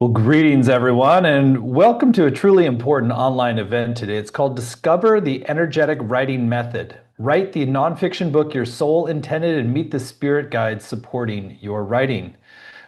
Well, greetings, everyone, and welcome to a truly important online event today. It's called Discover the Energetic Writing Method. Write the nonfiction book your soul intended and meet the spirit guides supporting your writing.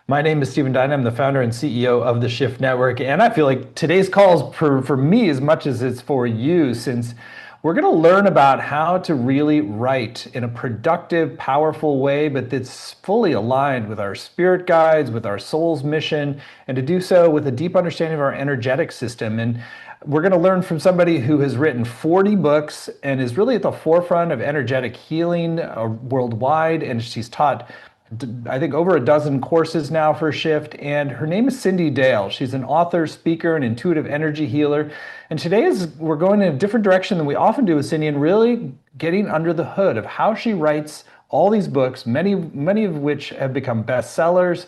My name is Stephen Dine. I'm the founder and CEO of the Shift Network, and I feel like today's call is for me as much as it's for you, since we're going to learn about how to really write in a productive, powerful way, but that's fully aligned with our spirit guides, with our soul's mission, and to do so with a deep understanding of our energetic system. And we're going to learn from somebody who has written 40 books and is really at the forefront of energetic healing worldwide. And she's taught, I think, over a dozen courses now for Shift. And her name is Cyndi Dale. She's an author, speaker, and intuitive energy healer. And today we're going in a different direction than we often do with Cyndi, and really getting under the hood of how she writes all these books, many of which have become bestsellers.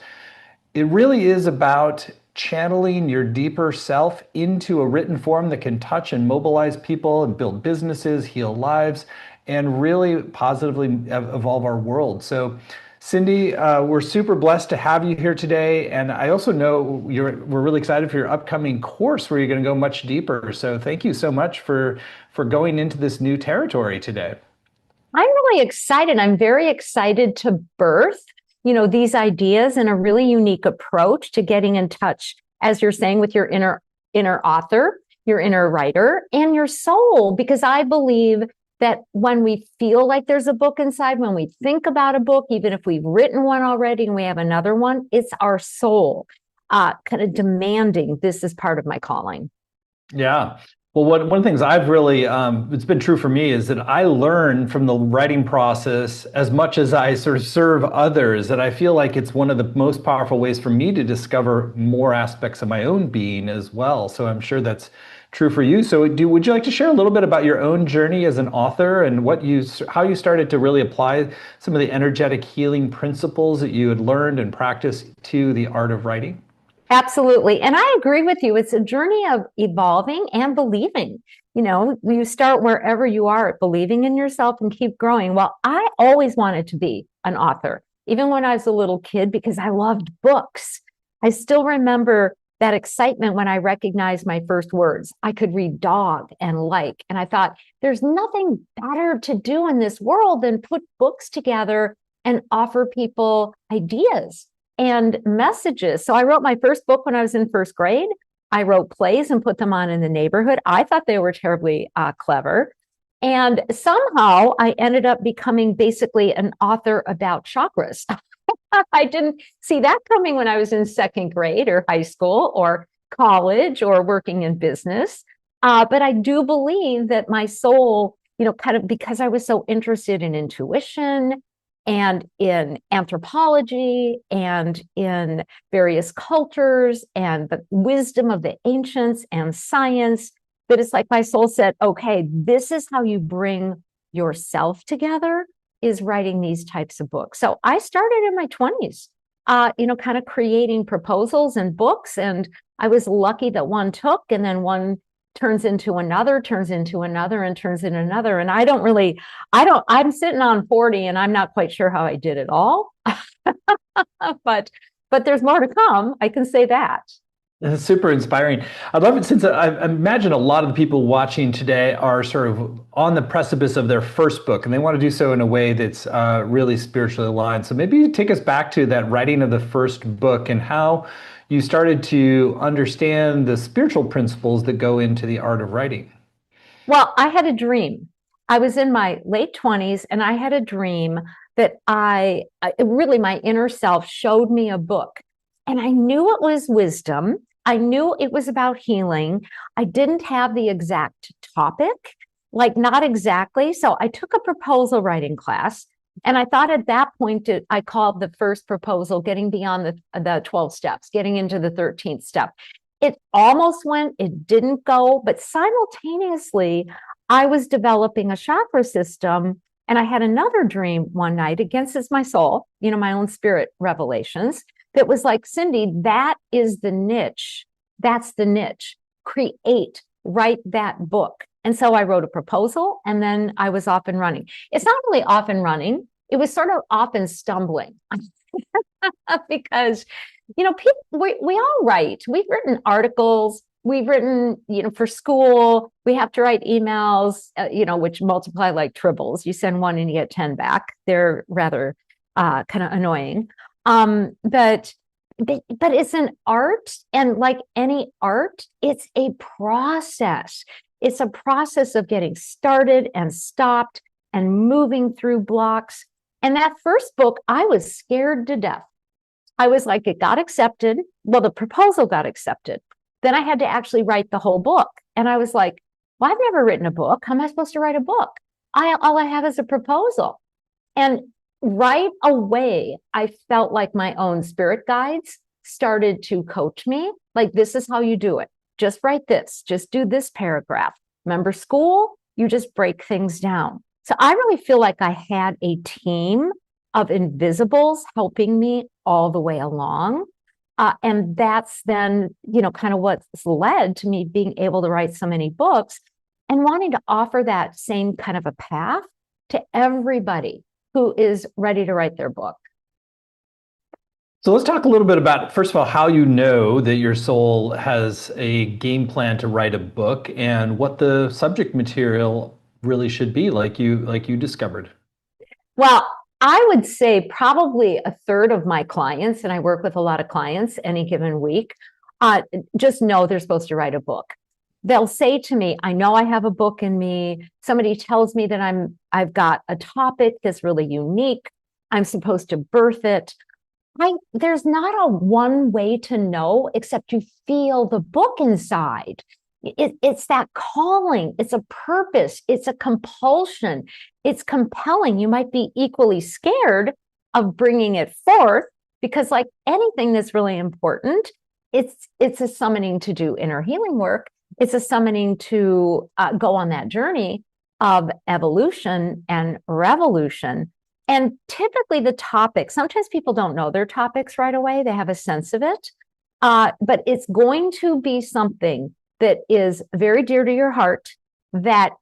It really is about channeling your deeper self into a written form that can touch and mobilize people and build businesses, heal lives, and really positively evolve our world. So Cyndi, we're super blessed to have you here today. And I also know we're really excited for your upcoming course where you're going to go much deeper. So thank you so much for going into this new territory today. I'm really excited. I'm very excited to birth, these ideas and a really unique approach to getting in touch, as you're saying, with your inner author, your inner writer, and your soul, because I believe that when we feel like there's a book inside, when we think about a book, even if we've written one already and we have another one, it's our soul kind of demanding, this is part of my calling. Yeah. Well, one of the things I've really, it's been true for me, is that I learn from the writing process as much as I sort of serve others, that I feel like it's one of the most powerful ways for me to discover more aspects of my own being as well. So I'm sure that's true for you. So would you like to share a little bit about your own journey as an author and how you started to really apply some of the energetic healing principles that you had learned and practiced to the art of writing? Absolutely. And I agree with you. It's a journey of evolving and believing. You start wherever you are at believing in yourself and keep growing. Well, I always wanted to be an author, even when I was a little kid, because I loved books. I still remember that excitement when I recognized my first words. I could read dog and like, and I thought, there's nothing better to do in this world than put books together and offer people ideas and messages. So I wrote my first book when I was in first grade. I wrote plays and put them on in the neighborhood. I thought they were terribly clever. And somehow I ended up becoming basically an author about chakras. I didn't see that coming when I was in second grade or high school or college or working in business. But I do believe that my soul, kind of because I was so interested in intuition and in anthropology and in various cultures and the wisdom of the ancients and science, that it's like my soul said, okay, this is how you bring yourself together, is writing these types of books. So I started in my 20s, kind of creating proposals and books. And I was lucky that one took, and then one turns into another, and turns into another. And I'm sitting on 40 and I'm not quite sure how I did it all, but there's more to come. I can say that. It's super inspiring. I'd love it, since I imagine a lot of the people watching today are sort of on the precipice of their first book, and they want to do so in a way that's really spiritually aligned. So maybe you take us back to that writing of the first book and how you started to understand the spiritual principles that go into the art of writing. Well, I had a dream. I was in my late 20s and I had a dream that really, my inner self showed me a book, and I knew it was wisdom. I knew it was about healing. I didn't have the exact topic, like not exactly. So I took a proposal writing class. And I thought at that point, I called the first proposal getting beyond the 12 steps, getting into the 13th step. It almost went, it didn't go, but simultaneously, I was developing a chakra system. And I had another dream one night, against my soul, my own spirit revelations, that was like, Cyndi, that is the niche. That's the niche. Write that book. And so I wrote a proposal, and then I was off and running. It's not really off and running. It was sort of off and stumbling. because, people, we all write. We've written articles. We've written, for school, we have to write emails, which multiply like triples. You send one and you get 10 back. They're rather kind of annoying. But it's an art, and like any art, it's a process. It's a process of getting started and stopped and moving through blocks. And that first book, I was scared to death. I was like, it got accepted. Well, the proposal got accepted. Then I had to actually write the whole book. And I was like, well, I've never written a book. How am I supposed to write a book? All I have is a proposal. And right away, I felt like my own spirit guides started to coach me. Like, this is how you do it. Just write this. Just do this paragraph. Remember school? You just break things down. So I really feel like I had a team of invisibles helping me all the way along. And that's then, kind of what's led to me being able to write so many books and wanting to offer that same kind of a path to everybody who is ready to write their book. So let's talk a little bit about, first of all, how you know that your soul has a game plan to write a book and what the subject material really should be, like you discovered. Well, I would say probably a third of my clients, and I work with a lot of clients any given week, just know they're supposed to write a book. They'll say to me, I know I have a book in me. Somebody tells me that I've got a topic that's really unique. I'm supposed to birth it. There's not a one way to know except you feel the book inside. It's that calling. It's a purpose. It's a compulsion. It's compelling. You might be equally scared of bringing it forth because, like anything that's really important, it's a summoning to do inner healing work. It's a summoning to go on that journey of evolution and revolution. And typically the topic, sometimes people don't know their topics right away. They have a sense of it. But it's going to be something that is very dear to your heart, that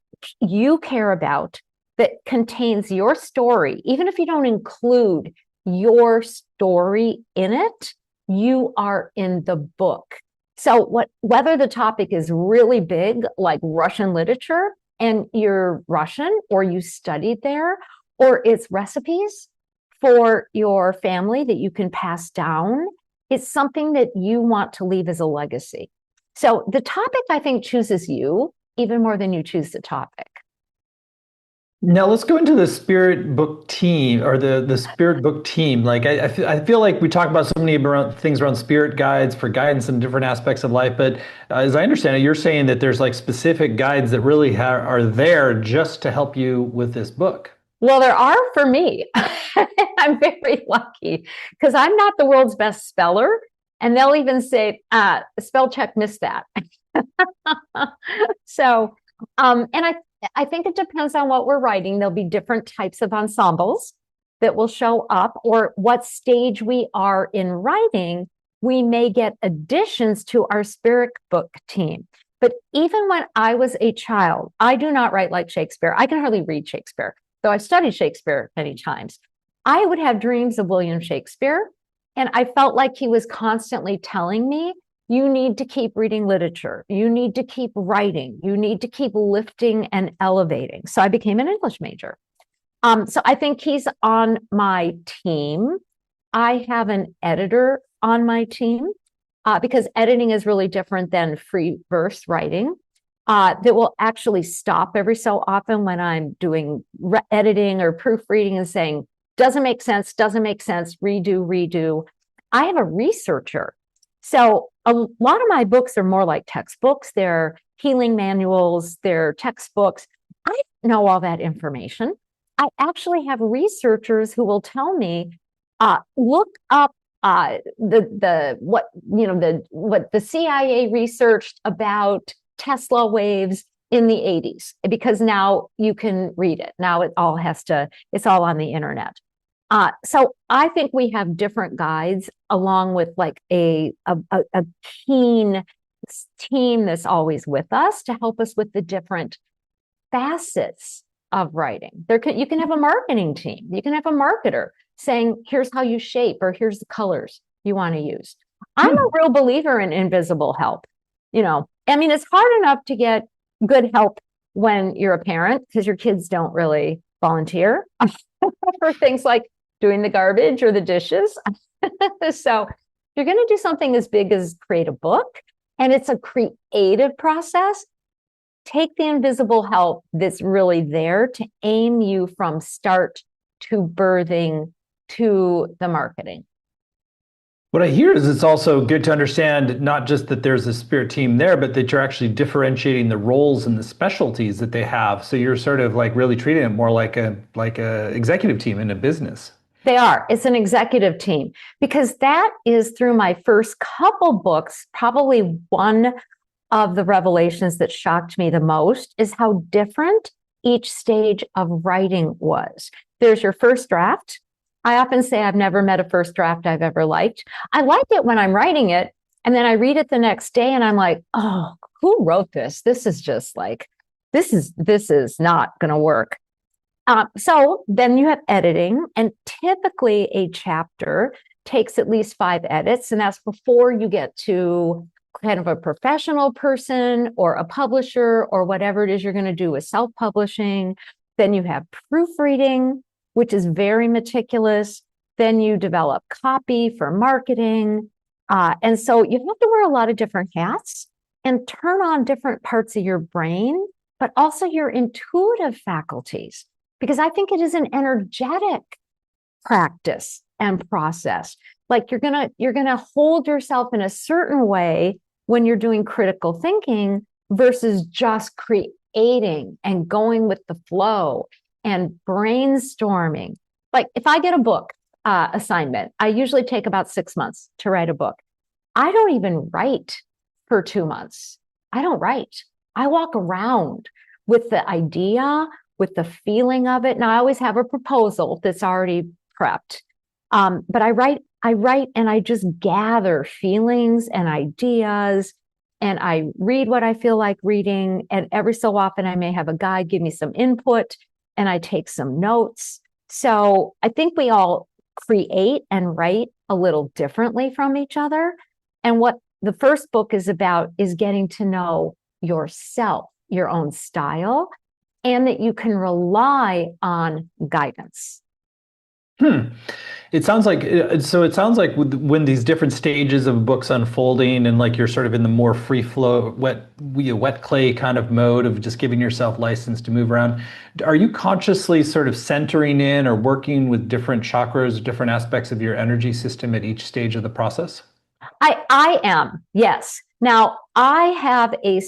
you care about, that contains your story. Even if you don't include your story in it, you are in the book. So whether the topic is really big, like Russian literature, and you're Russian or you studied there, or it's recipes for your family that you can pass down, it's something that you want to leave as a legacy. So the topic, I think, chooses you even more than you choose the topic. Now let's go into the spirit book team, or the spirit book team. Like I feel like we talk about so many things around spirit guides for guidance in different aspects of life, but as I understand it, you're saying that there's like specific guides that really are there just to help you with this book. Well, there are for me. I'm very lucky because I'm not the world's best speller. And they'll even say, spell check, missed that. So, and I think it depends on what we're writing. There'll be different types of ensembles that will show up, or what stage we are in writing. We may get additions to our spirit book team. But even when I was a child, I do not write like Shakespeare. I can hardly read Shakespeare, though I've studied Shakespeare many times. I would have dreams of William Shakespeare, and I felt like he was constantly telling me, you need to keep reading literature. You need to keep writing. You need to keep lifting and elevating. So I became an English major. So I think he's on my team. I have an editor on my team because editing is really different than free verse writing. That will actually stop every so often when I'm doing editing or proofreading and saying, doesn't make sense, redo. I have a researcher. So a lot of my books are more like textbooks. They're healing manuals, they're textbooks. I don't know all that information. I actually have researchers who will tell me, look up what the CIA researched about Tesla waves in the 80s, because now you can read it. Now it's all on the internet. So I think we have different guides along with like a keen team that's always with us to help us with the different facets of writing. You can have a marketing team. You can have a marketer saying, here's how you shape, or here's the colors you want to use. I'm a real believer in invisible help. I mean, it's hard enough to get good help when you're a parent because your kids don't really volunteer for things like doing the garbage or the dishes. So you're going to do something as big as create a book, and it's a creative process. Take the invisible help that's really there to aim you from start to birthing to the marketing. What I hear is it's also good to understand not just that there's a spirit team there, but that you're actually differentiating the roles and the specialties that they have. So you're sort of like really treating it more like a executive team in a business. They are. It's an executive team, because that is through my first couple books, probably one of the revelations that shocked me the most is how different each stage of writing was. There's your first draft. I often say I've never met a first draft I've ever liked. I like it when I'm writing it, and then I read it the next day and I'm like, oh, who wrote this? This is just like, this is not going to work. So then you have editing, and typically a chapter takes at least 5 edits, and that's before you get to kind of a professional person or a publisher or whatever it is you're going to do with self-publishing. Then you have proofreading, which is very meticulous. Then you develop copy for marketing. And so you have to wear a lot of different hats and turn on different parts of your brain, but also your intuitive faculties, because I think it is an energetic practice and process. Like you're gonna hold yourself in a certain way when you're doing critical thinking versus just creating and going with the flow and brainstorming. Like if I get a book assignment, I usually take about 6 months to write a book. I don't even write for 2 months. I don't write. I walk around with the idea, with the feeling of it. Now I always have a proposal that's already prepped. But I write and I just gather feelings and ideas, and I read what I feel like reading. And every so often I may have a guide give me some input, and I take some notes. So I think we all create and write a little differently from each other. And what the first book is about is getting to know yourself, your own style, and that you can rely on guidance. It sounds like when these different stages of books unfolding and like you're sort of in the more free flow, wet clay kind of mode of just giving yourself license to move around. Are you consciously sort of centering in or working with different chakras, different aspects of your energy system at each stage of the process? I am, yes. Now I have a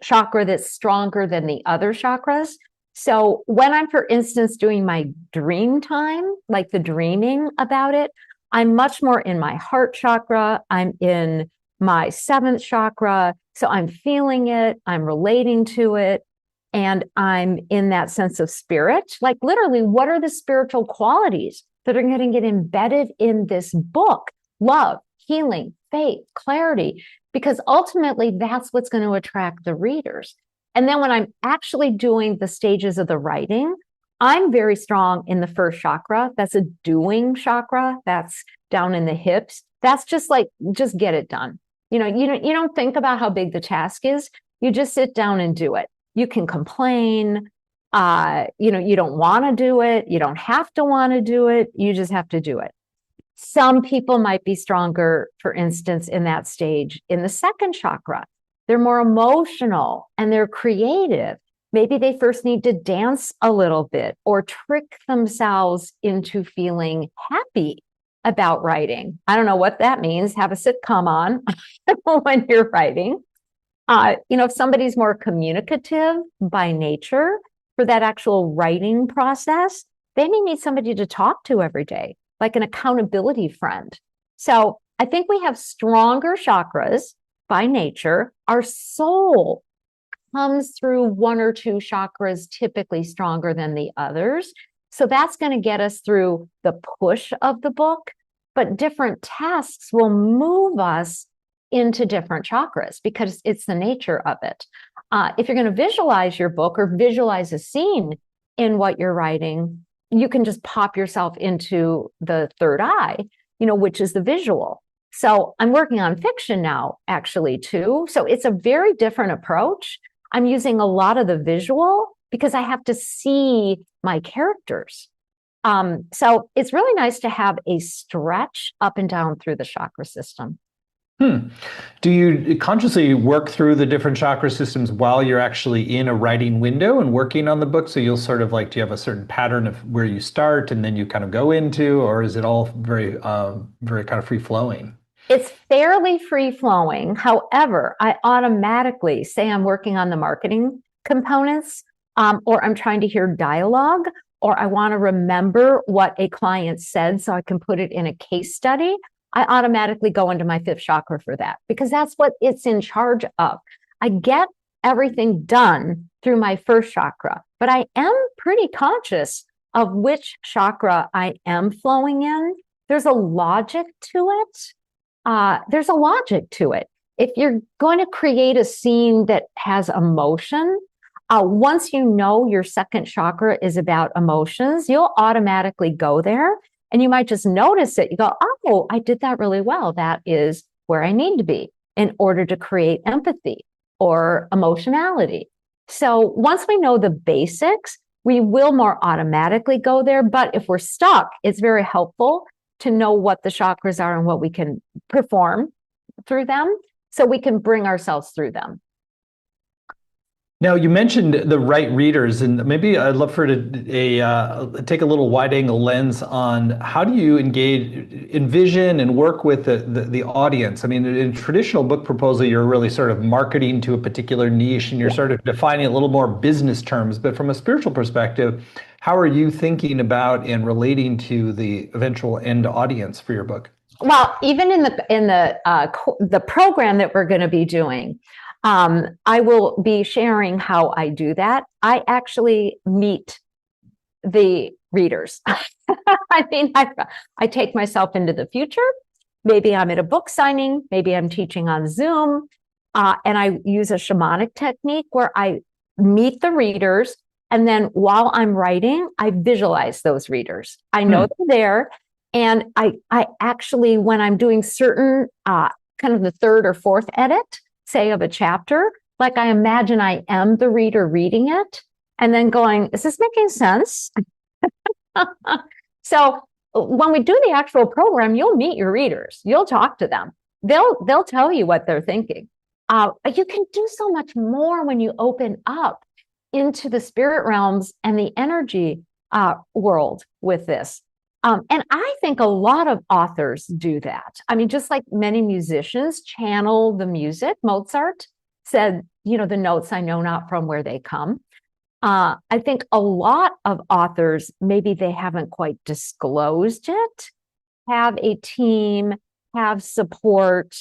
chakra that's stronger than the other chakras. So when I'm, for instance, doing my dream time, like the dreaming about it, I'm much more in my heart chakra. I'm in my 7th chakra. So I'm feeling it, I'm relating to it, and I'm in that sense of spirit. Like literally, what are the spiritual qualities that are going to get embedded in this book? Love, healing, faith, clarity, because ultimately that's what's going to attract the readers. And then when I'm actually doing the stages of the writing, I'm very strong in the first chakra. That's a doing chakra. That's down in the hips. That's just like, just get it done. You don't think about how big the task is. You just sit down and do it. You can complain. You don't want to do it. You don't have to want to do it. You just have to do it. Some people might be stronger, for instance, in that stage in the 2nd chakra. They're more emotional and they're creative. Maybe they first need to dance a little bit or trick themselves into feeling happy about writing. I don't know what that means. Have a sitcom on when you're writing. If somebody's more communicative by nature for that actual writing process, they may need somebody to talk to every day, like an accountability friend. So I think we have stronger chakras by nature. Our soul comes through 1 or 2 chakras, typically stronger than the others. So that's going to get us through the push of the book, but different tasks will move us into different chakras because it's the nature of it. If you're going to visualize your book or visualize a scene, in what you're writing, you can just pop yourself into the third eye, which is the visual. So I'm working on fiction now, actually, too. So it's a very different approach. I'm using a lot of the visual because I have to see my characters. So it's really nice to have a stretch up and down through the chakra system. Do you consciously work through the different chakra systems while you're actually in a writing window and working on the book? So you'll sort of like, do you have a certain pattern of where you start and then you kind of go into, or is it all very, very kind of free flowing? It's fairly free flowing. However, I automatically say I'm working on the marketing components, or I'm trying to hear dialogue, or I want to remember what a client said so I can put it in a case study. I automatically go into my fifth chakra for that because that's what it's in charge of. I get everything done through my first chakra, but I am pretty conscious of which chakra I am flowing in. There's a logic to it. If you're going to create a scene that has emotion, once you know your second chakra is about emotions, you'll automatically go there. And you might just notice it. You go, oh, I did that really well. That is where I need to be in order to create empathy or emotionality. So once we know the basics, we will more automatically go there. But if we're stuck, it's very helpful to know what the chakras are and what we can perform through them so we can bring ourselves through them. Now, you mentioned the right readers, and maybe I'd love for to take a little wide-angle lens on how do you envision and work with the audience. I mean, in traditional book proposal, you're really sort of marketing to a particular niche, and you're sort of defining a little more business terms. But from a spiritual perspective, how are you thinking about and relating to the eventual end audience for your book? Well, even in the program that we're going to be doing, I will be sharing how I do that. I actually meet the readers. I mean, I take myself into the future. Maybe I'm at a book signing. Maybe I'm teaching on Zoom. And I use a shamanic technique where I meet the readers. And then while I'm writing, I visualize those readers. I know they're there. And I actually, when I'm doing certain kind of the third or fourth edit, say of a chapter, like I imagine I am the reader reading it and then going, is this making sense? So when we do the actual program, you'll meet your readers. You'll talk to them. They'll tell you what they're thinking. You can do so much more when you open up into the spirit realms and the energy world with this. And I think a lot of authors do that. I mean, just like many musicians channel the music. Mozart said, the notes I know not from where they come. I think a lot of authors, maybe they haven't quite disclosed it, have a team, have support.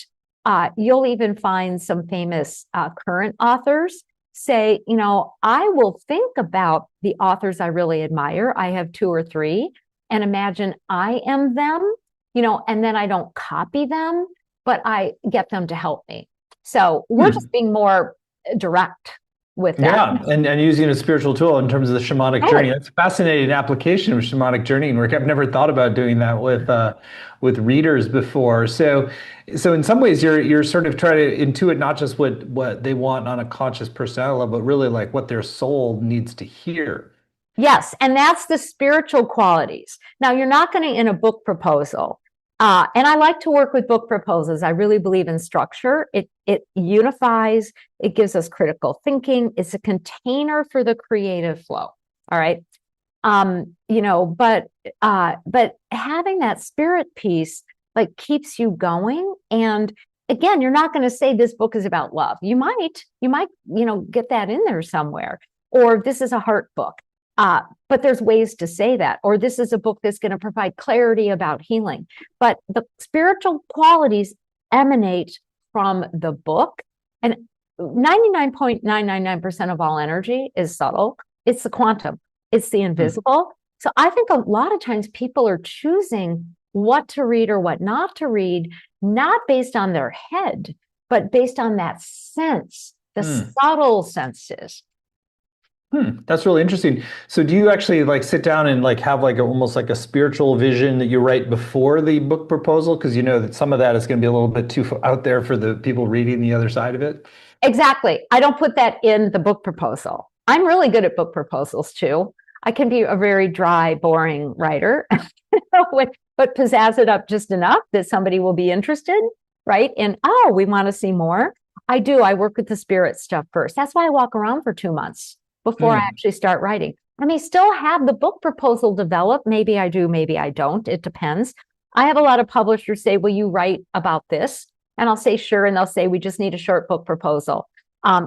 You'll even find some famous current authors say, I will think about the authors I really admire. I have 2 or 3. And imagine I am them, and then I don't copy them, but I get them to help me. So we're just being more direct with that. Yeah, and using a spiritual tool in terms of the shamanic journey. That's a fascinating application of shamanic journeying work. I've never thought about doing that with readers before. So in some ways, you're sort of trying to intuit not just what they want on a conscious personality level, but really like what their soul needs to hear. Yes, and that's the spiritual qualities. Now, you're not going to, in a book proposal, and I like to work with book proposals. I really believe in structure. It unifies, it gives us critical thinking. It's a container for the creative flow. All right. But having that spirit piece like keeps you going. And again, you're not going to say this book is about love. You might, get that in there somewhere, or this is a heart book. But there's ways to say that, or this is a book that's going to provide clarity about healing. But the spiritual qualities emanate from the book, and 99.999% of all energy is subtle. It's the quantum, it's the invisible. So I think a lot of times people are choosing what to read or what not to read, not based on their head, but based on that sense, the subtle senses. That's really interesting. So do you actually like sit down and like have like almost like a spiritual vision that you write before the book proposal? Because you know that some of that is going to be a little bit too out there for the people reading the other side of it. Exactly. I don't put that in the book proposal. I'm really good at book proposals too. I can be a very dry, boring writer, but pizzazz it up just enough that somebody will be interested, right? And oh, we want to see more. I do. I work with the spirit stuff first. That's why I walk around for 2 months before I Hmm. actually start writing. I may still have the book proposal developed. Maybe I do, maybe I don't. It depends. I have a lot of publishers say, will you write about this? And I'll say, sure. And they'll say, we just need a short book proposal.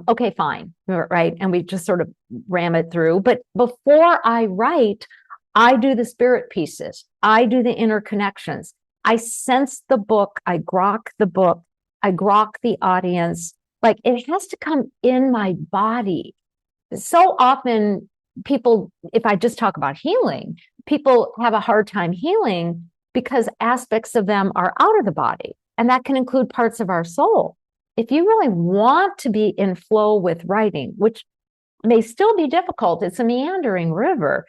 Okay, fine. Right. And we just sort of ram it through. But before I write, I do the spirit pieces. I do the interconnections. I sense the book. I grok the book. I grok the audience. Like it has to come in my body. So often people, if I just talk about healing, people have a hard time healing because aspects of them are out of the body. And that can include parts of our soul. If you really want to be in flow with writing, which may still be difficult, it's a meandering river,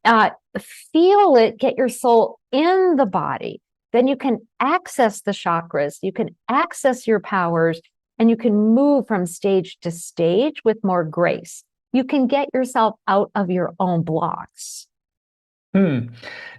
uh, feel it, get your soul in the body. Then you can access the chakras, you can access your powers, and you can move from stage to stage with more grace. You can get yourself out of your own blocks. Hmm.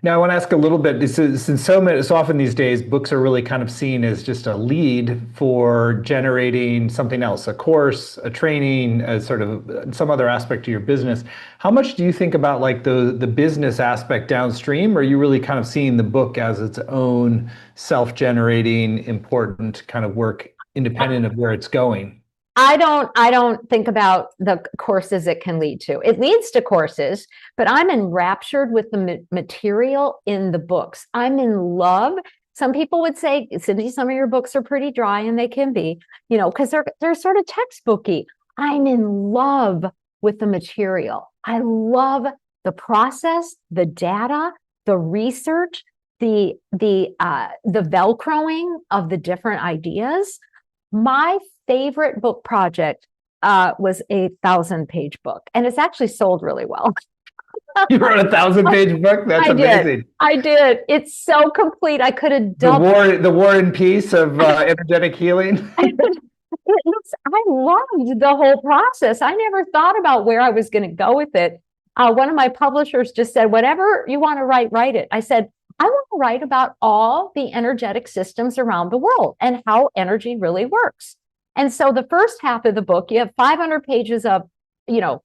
Now, I want to ask a little bit. Since so often these days, books are really kind of seen as just a lead for generating something else, a course, a training, a sort of some other aspect to your business. How much do you think about like the business aspect downstream? Or are you really kind of seeing the book as its own self-generating, important kind of work, independent of where it's going? I don't think about the courses it can lead to. It leads to courses, but I'm enraptured with the material in the books. I'm in love. Some people would say, Cyndi, some of your books are pretty dry, and they can be, because they're sort of textbooky. I'm in love with the material. I love the process, the data, the research, the velcroing of the different ideas. My favorite book project was a 1,000-page book, and it's actually sold really well. You wrote a 1,000-page book? That's I did. amazing. I did. It's so complete. I could have The doubled. war and peace of energetic healing. I loved the whole process. I never thought about where I was going to go with it. One of my publishers just said, whatever you want to write, write it. I said, I want to write about all the energetic systems around the world and how energy really works. And so the first half of the book, you have 500 pages of, you know,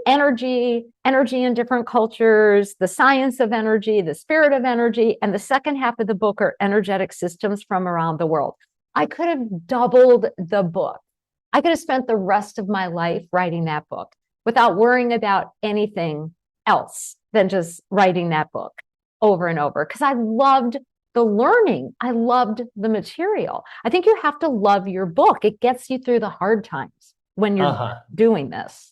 energy in different cultures, the science of energy, the spirit of energy. And the second half of the book are energetic systems from around the world. I could have doubled the book. I could have spent the rest of my life writing that book without worrying about anything else than just writing that book over and over, because I loved the learning. I loved the material. I think you have to love your book. It gets you through the hard times when you're Uh-huh. doing this.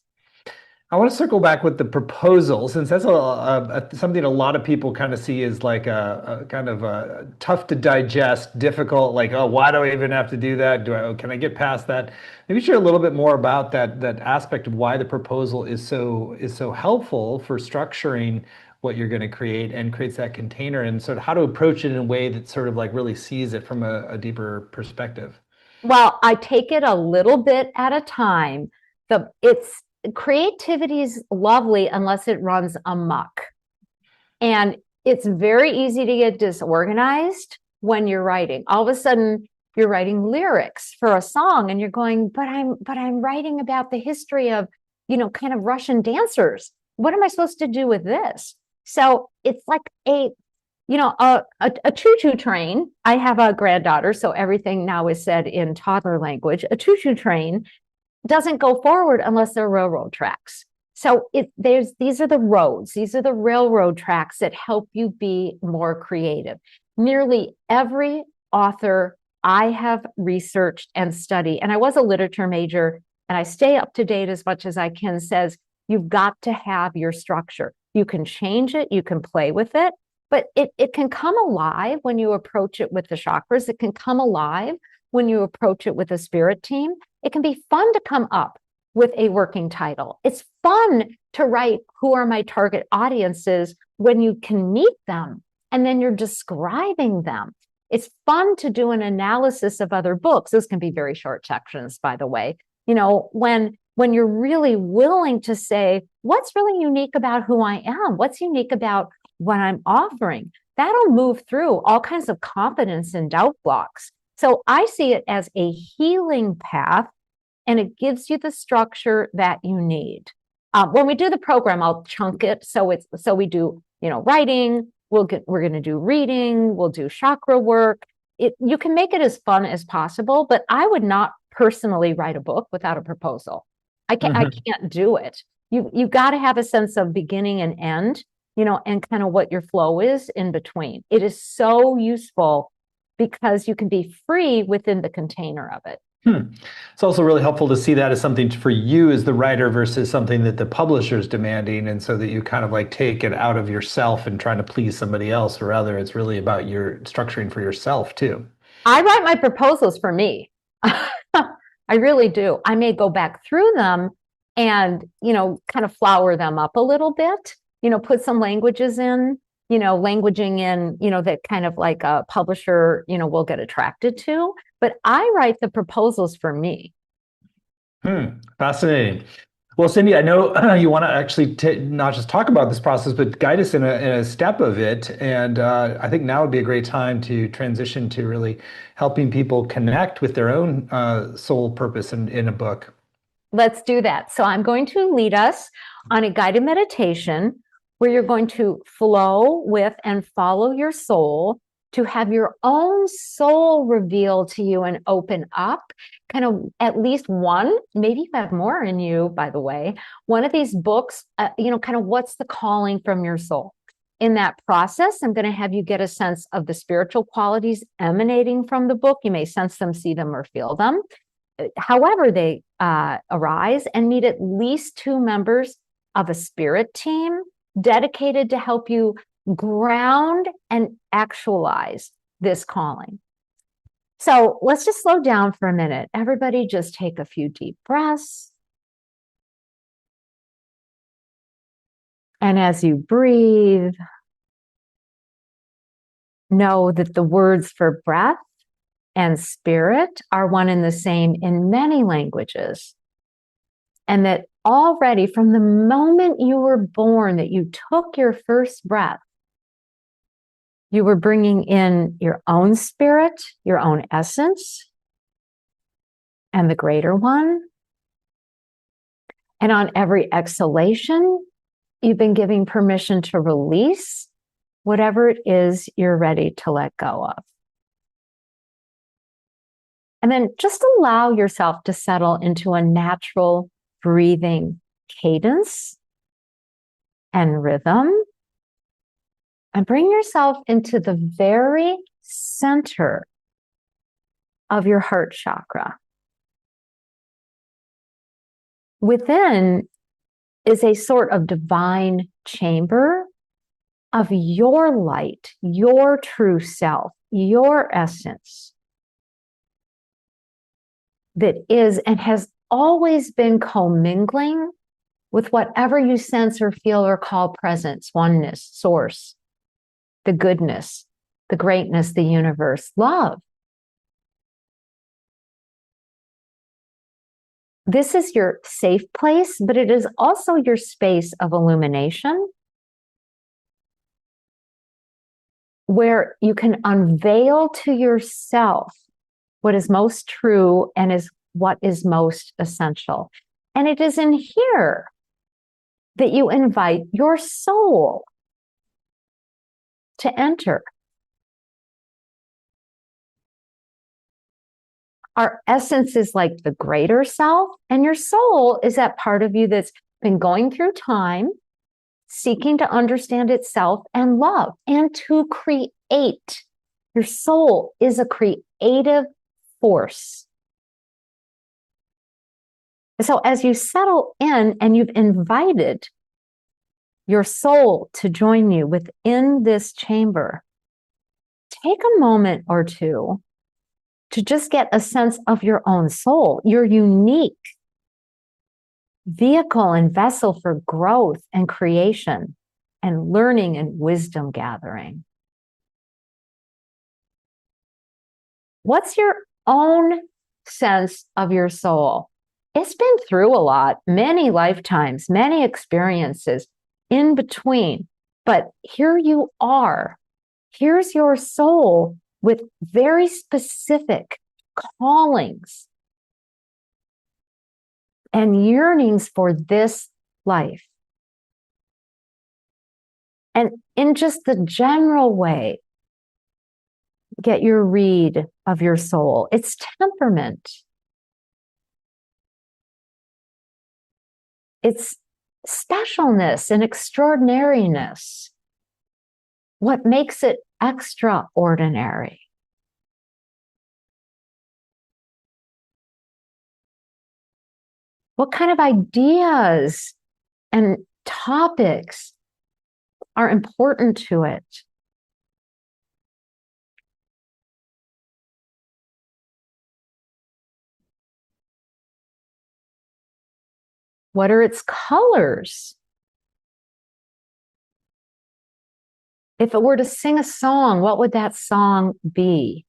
I want to circle back with the proposal, since that's something a lot of people kind of see as like a kind of a tough to digest, difficult. Like, oh, why do I even have to do that? Can I get past that? Maybe share a little bit more about that aspect of why the proposal is so helpful for structuring what you're going to create and creates that container, and sort of how to approach it in a way that sort of like really sees it from a deeper perspective. Well, I take it a little bit at a time. It's creativity is lovely unless it runs amok. And it's very easy to get disorganized when you're writing. All of a sudden, you're writing lyrics for a song and you're going, but I'm writing about the history of, kind of Russian dancers. What am I supposed to do with this? So it's like a choo-choo train. I have a granddaughter, so everything now is said in toddler language. A choo-choo train doesn't go forward unless there are railroad tracks. So these are the roads, these are the railroad tracks that help you be more creative. Nearly every author I have researched and studied, and I was a literature major, and I stay up to date as much as I can, says you've got to have your structure. You can change it, you can play with it, but it can come alive when you approach it with the chakras. It can come alive when you approach it with a spirit team. It can be fun to come up with a working title. It's fun to write who are my target audiences when you can meet them and then you're describing them. It's fun to do an analysis of other books. Those can be very short sections, by the way. When you're really willing to say, what's really unique about who I am? What's unique about what I'm offering? That'll move through all kinds of confidence and doubt blocks. So I see it as a healing path, and it gives you the structure that you need. When we do the program, I'll chunk it. So we do, writing, we're going to do reading, we'll do chakra work. You can make it as fun as possible, but I would not personally write a book without a proposal. I can't do it. You got to have a sense of beginning and end, and kind of what your flow is in between. It is so useful because you can be free within the container of it. It's also really helpful to see that as something for you as the writer versus something that the publisher is demanding, and so that you kind of like take it out of yourself and trying to please somebody else, or rather it's really about your structuring for yourself too. I write my proposals for me. I really do. I may go back through them and, kind of flower them up a little bit, put some languages in, languaging in, that kind of like a publisher, will get attracted to. But I write the proposals for me. Fascinating. Well, Cyndi, I know you want to actually not just talk about this process, but guide us in a step of it. And I think now would be a great time to transition to really helping people connect with their own soul purpose in a book. Let's do that. So I'm going to lead us on a guided meditation where you're going to flow with and follow your soul to have your own soul reveal to you and open up kind of at least one, maybe you have more in you, by the way, one of these books, kind of what's the calling from your soul. In that process, I'm going to have you get a sense of the spiritual qualities emanating from the book. You may sense them, see them, or feel them. However they arise, and meet at least 2 members of a spirit team dedicated to help you ground and actualize this calling. So let's just slow down for a minute. Everybody just take a few deep breaths. And as you breathe, know that the words for breath and spirit are one and the same in many languages. And that already from the moment you were born, that you took your first breath, you were bringing in your own spirit, your own essence, and the greater one. And on every exhalation, you've been giving permission to release whatever it is you're ready to let go of. And then just allow yourself to settle into a natural breathing cadence and rhythm. And bring yourself into the very center of your heart chakra. Within is a sort of divine chamber of your light, your true self, your essence that is and has always been commingling with whatever you sense or feel or call presence, oneness, source, the goodness, the greatness, the universe, love. This is your safe place, but it is also your space of illumination where you can unveil to yourself what is most true and is what is most essential. And it is in here that you invite your soul to enter. Our essence is like the greater self, and your soul is that part of you that's been going through time, seeking to understand itself and love and to create. Your soul is a creative force. So as you settle in and you've invited your soul to join you within this chamber, take a moment or two to just get a sense of your own soul. You're unique. vehicle and vessel for growth and creation and learning and wisdom gathering. What's your own sense of your soul? It's been through a lot, many lifetimes, many experiences in between, but here you are. Here's your soul with very specific callings and yearnings for this life. And in just the general way, get your read of your soul. It's temperament. It's specialness and extraordinariness. What makes it extraordinary? What kind of ideas and topics are important to it? What are its colors? If it were to sing a song, what would that song be?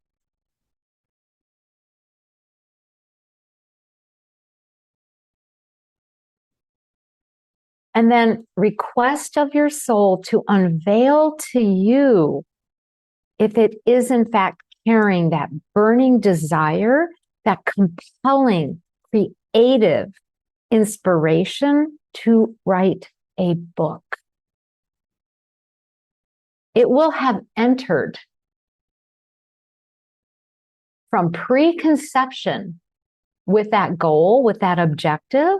And then request of your soul to unveil to you if it is in fact carrying that burning desire, that compelling, creative inspiration to write a book. It will have entered from preconception with that goal, with that objective,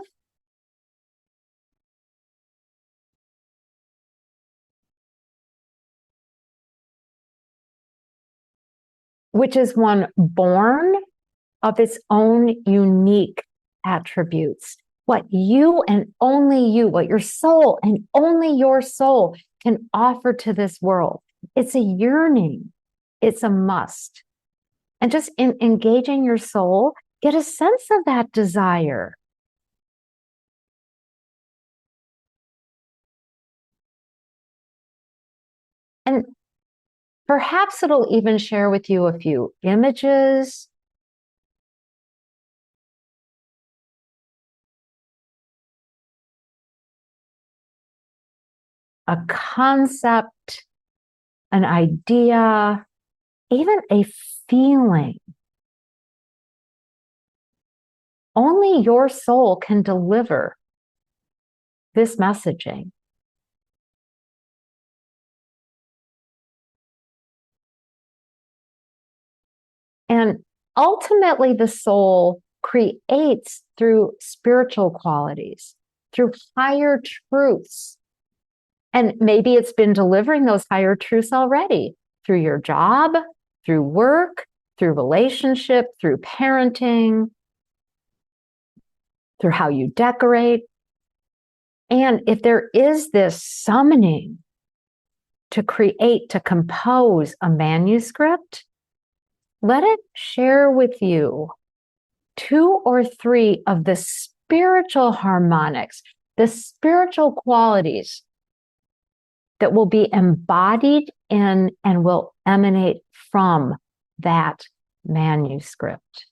which is one born of its own unique attributes. What you and only you, what your soul and only your soul can offer to this world. It's a yearning. It's a must. And just in engaging your soul, get a sense of that desire. And perhaps it'll even share with you a few images, a concept, an idea, even a feeling. Only your soul can deliver this messaging. And ultimately, the soul creates through spiritual qualities, through higher truths. And maybe it's been delivering those higher truths already through your job, through work, through relationship, through parenting, through how you decorate. And if there is this summoning to create, to compose a manuscript, let it share with you 2 or 3 of the spiritual harmonics, the spiritual qualities that will be embodied in and will emanate from that manuscript.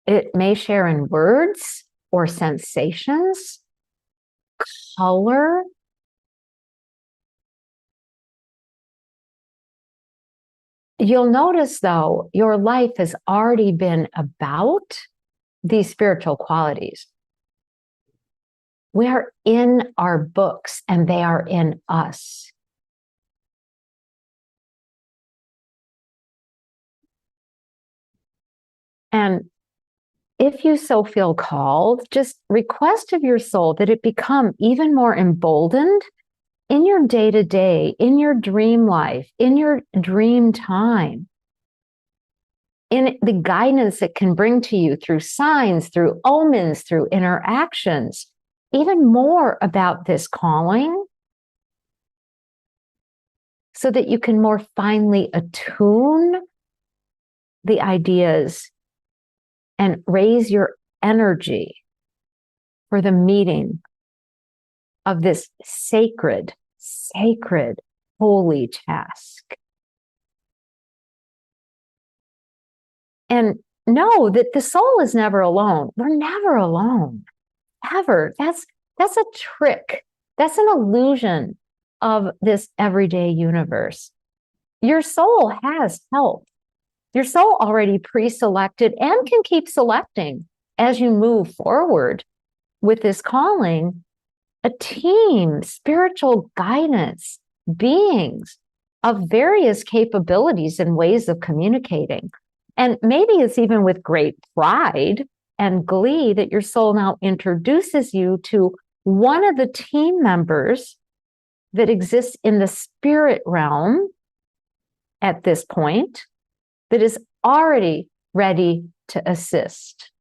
It may share in words or sensations, color. You'll notice, though, your life has already been about these spiritual qualities. We are in our books and they are in us. And if you so feel called, just request of your soul that it become even more emboldened in your day-to-day, in your dream life, in your dream time, in the guidance it can bring to you through signs, through omens, through interactions, even more about this calling, so that you can more finely attune the ideas and raise your energy for the meeting of this sacred, holy task. And know that the soul is never alone. We're never alone, ever. That's a trick. That's an illusion of this everyday universe. Your soul has help. Your soul already pre-selected and can keep selecting as you move forward with this calling, a team, spiritual guidance, beings of various capabilities and ways of communicating. And maybe it's even with great pride and glee that your soul now introduces you to one of the team members that exists in the spirit realm at this point that is already ready to assist.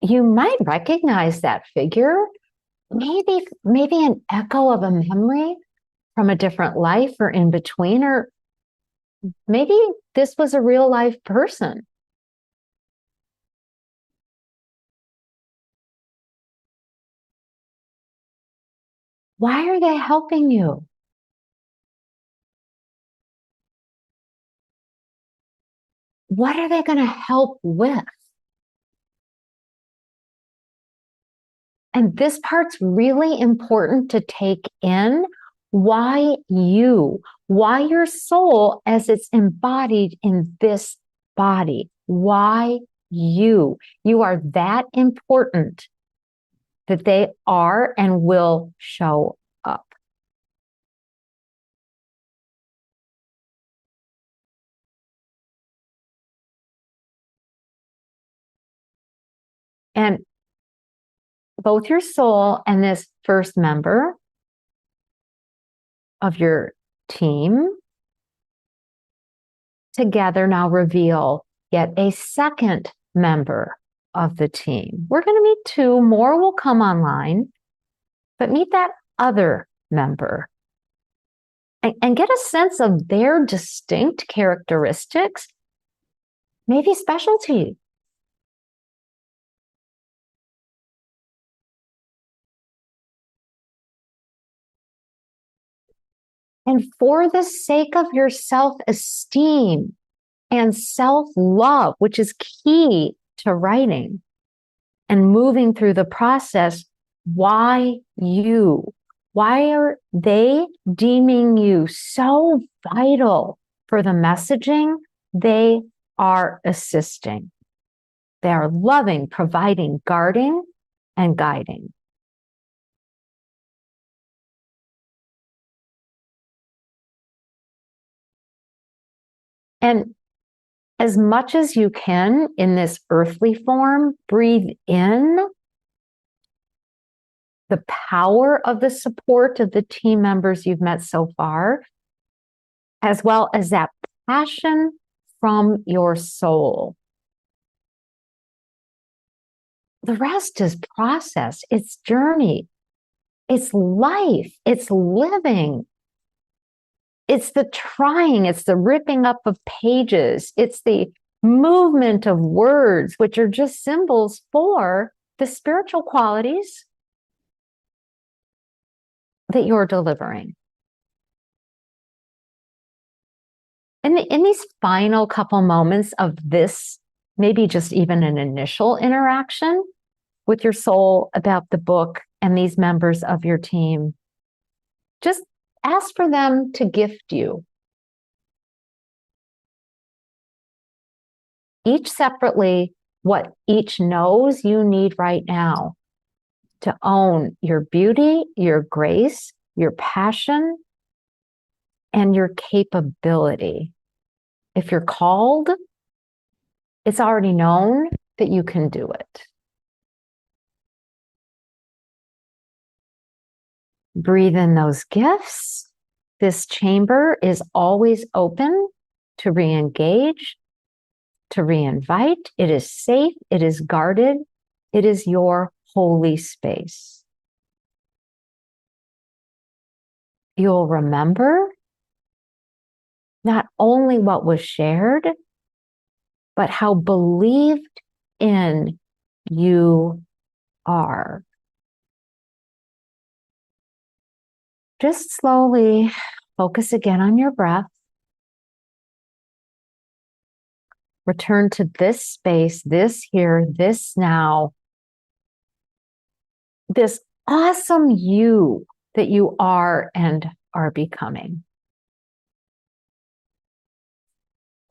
You might recognize that figure, maybe an echo of a memory from a different life or in between, or maybe this was a real life person. Why are they helping you? What are they going to help with? And this part's really important to take in. Why your soul as it's embodied in this body? Why you? You are that important that they are and will show up. And both your soul and this first member of your team together now reveal yet a second member of the team. We're going to meet two more, will come online, but meet that other member and get a sense of their distinct characteristics, maybe specialty. And for the sake of your self-esteem and self-love, which is key to writing and moving through the process, why you? Why are they deeming you so vital for the messaging? They are assisting. They are loving, providing, guarding, and guiding. And as much as you can in this earthly form, breathe in the power of the support of the team members you've met so far, as well as that passion from your soul. The rest is process, it's journey, it's life, it's living. It's the trying, it's the ripping up of pages, it's the movement of words, which are just symbols for the spiritual qualities that you're delivering. In these final couple moments of this, maybe just even an initial interaction with your soul about the book and these members of your team, just ask for them to gift you, each separately, what each knows you need right now to own your beauty, your grace, your passion, and your capability. If you're called, it's already known that you can do it. Breathe in those gifts. This chamber is always open to re-engage, to re-invite. It is safe. It is guarded. It is your holy space. you'll remember not only what was shared, but how believed in you are. Just slowly focus again on your breath. Return to this space, this here, this now, this awesome you that you are and are becoming.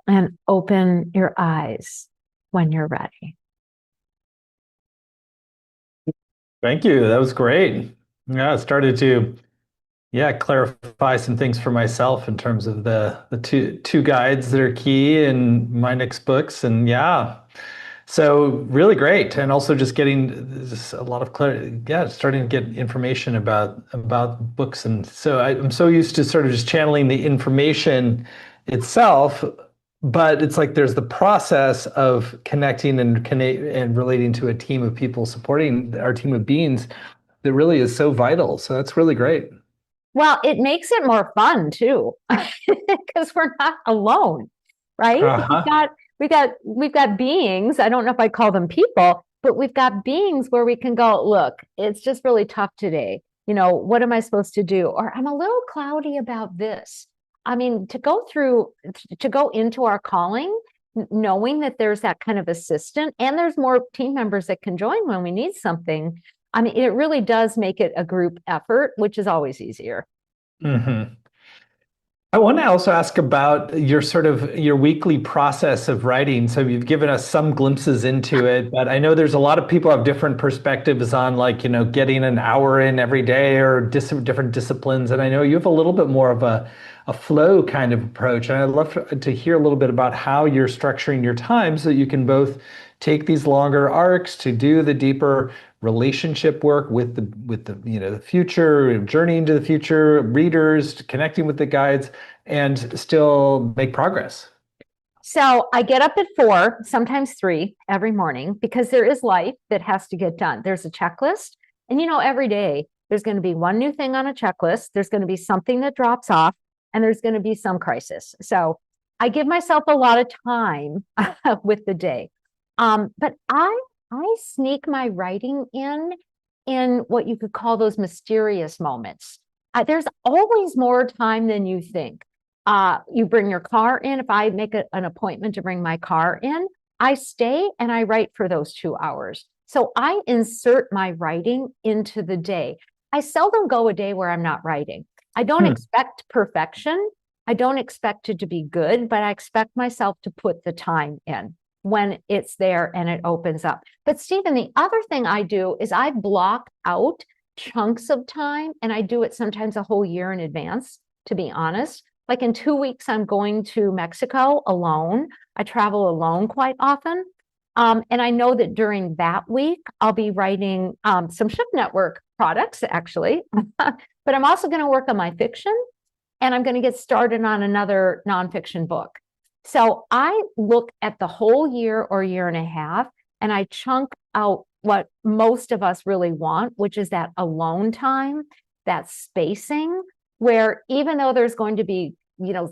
And open your eyes when you're ready. Thank you. That was great. Yeah, I started to clarify some things for myself in terms of the two guides that are key in my next books. And yeah, so really great. And also just getting just a lot of clarity. Yeah, starting to get information about books. And so I'm so used to sort of just channeling the information itself, but it's like there's the process of connecting and relating to a team of people supporting our team of beings that really is so vital. So that's really great. Well, it makes it more fun too, because we're not alone, right? Uh-huh. We've got beings. I don't know if I call them people, but we've got beings where we can go, look, it's just really tough today. What am I supposed to do? Or I'm a little cloudy about this. I mean, to go into our calling, knowing that there's that kind of assistant and there's more team members that can join when we need something. I mean, it really does make it a group effort, which is always easier. Hmm. I want to also ask about your weekly process of writing. So you've given us some glimpses into it, but I know there's a lot of people have different perspectives on like, getting an hour in every day or different disciplines. And I know you have a little bit more of a flow kind of approach. And I'd love to hear a little bit about how you're structuring your time so that you can both take these longer arcs to do the deeper relationship work with the future, journeying to the future, readers, connecting with the guides, and still make progress. So I get up at 4, sometimes 3 every morning because there is life that has to get done. There's a checklist. And every day there's going to be one new thing on a checklist. There's going to be something that drops off and there's going to be some crisis. So I give myself a lot of time with the day. But I sneak my writing in what you could call those mysterious moments. There's always more time than you think. You bring your car in. If I make an appointment to bring my car in, I stay and I write for those 2 hours. So I insert my writing into the day. I seldom go a day where I'm not writing. I don't Hmm. expect perfection. I don't expect it to be good, but I expect myself to put the time in when it's there and it opens up. But Stephen, the other thing I do is I block out chunks of time, and I do it sometimes a whole year in advance, to be honest. Like in 2 weeks, I'm going to Mexico alone. I travel alone quite often. And I know that during that week, I'll be writing some Ship Network products, actually. But I'm also going to work on my fiction, and I'm going to get started on another nonfiction book. So I look at the whole year or year and a half, and I chunk out what most of us really want, which is that alone time, that spacing, where even though there's going to be,